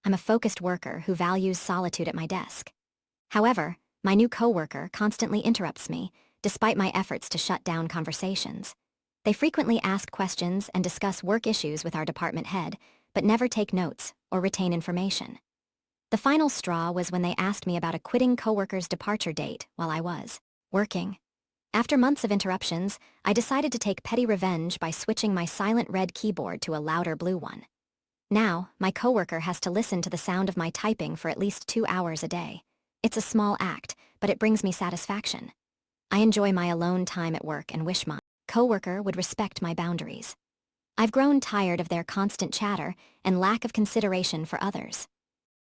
I'm a focused worker who values solitude at my desk. However, my new coworker constantly interrupts me, despite my efforts to shut down conversations. They frequently ask questions and discuss work issues with our department head, but never take notes or retain information. The final straw was when they asked me about a quitting coworker's departure date while I was working. After months of interruptions, I decided to take petty revenge by switching my silent red keyboard to a louder blue one. Now, my coworker has to listen to the sound of my typing for at least 2 hours a day. It's a small act, but it brings me satisfaction. I enjoy my alone time at work and wish my coworker would respect my boundaries. I've grown tired of their constant chatter and lack of consideration for others.